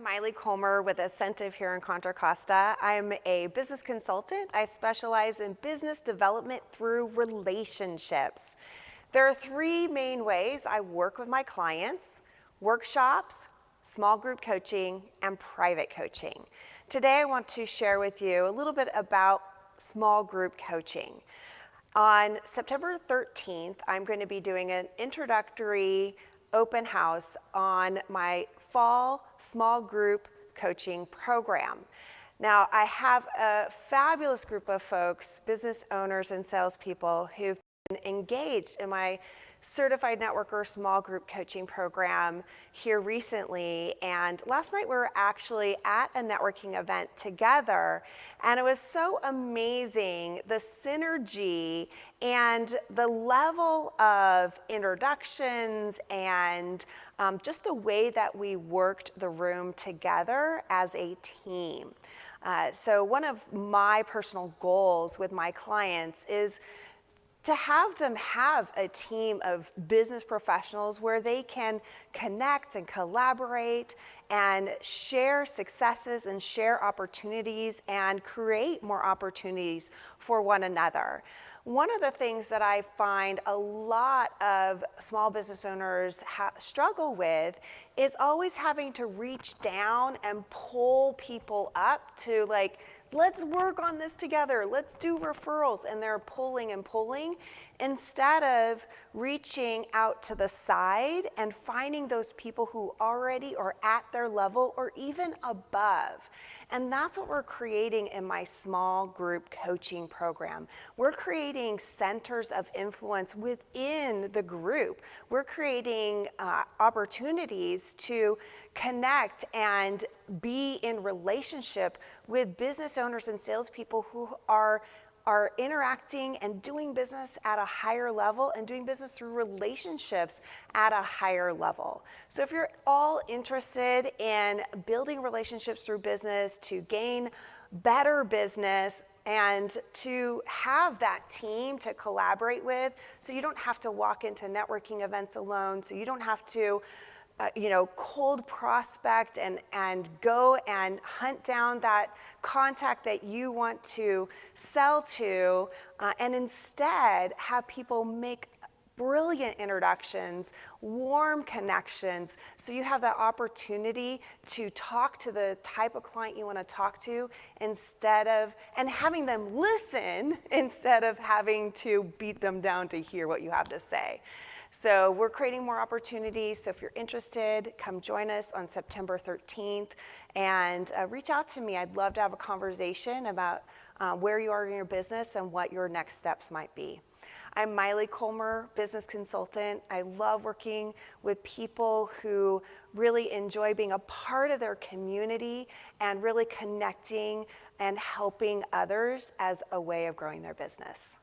I'm Maile Collmer with Asentiv here in Contra, Costa. I'm a business consultant. I specialize in business development through relationships. There are three main ways I work with my clients: workshops, small group coaching, and private coaching. Today I want to share with you a little bit about small group coaching. On September 13th, I'm going to be doing an introductory open house on my fall small group coaching program. Now, I have a fabulous group of folks, business owners and salespeople, who've been engaged in my Certified Networker small group coaching program here recently. And last night we were actually at a networking event together, and it was so amazing, the synergy and the level of introductions and just the way that we worked the room together as a team. So one of my personal goals with my clients is to have them have a team of business professionals where they can connect and collaborate and share successes and share opportunities and create more opportunities for one another. One of the things that I find a lot of small business owners struggle with is always having to reach down and pull people up to, like, let's work on this together, let's do referrals, and they're pulling and pulling instead of reaching out to the side and finding those people who already are at their level or even above. And that's what we're creating in my small group coaching program. We're creating centers of influence within the group. We're creating opportunities to connect and be in relationship with business owners and salespeople who are interacting and doing business at a higher level and doing business through relationships at a higher level. So if you're all interested in building relationships through business to gain better business and to have that team to collaborate with, so you don't have to walk into networking events alone, so you don't have to cold prospect and go and hunt down that contact that you want to sell to, and instead have people make brilliant introductions, warm connections, so you have that opportunity to talk to the type of client you want to talk to and having them listen instead of having to beat them down to hear what you have to say. So we're creating more opportunities. So if you're interested, come join us on September 13th and reach out to me. I'd love to have a conversation about where you are in your business and what your next steps might be. I'm Maile Collmer, business consultant. I love working with people who really enjoy being a part of their community and really connecting and helping others as a way of growing their business.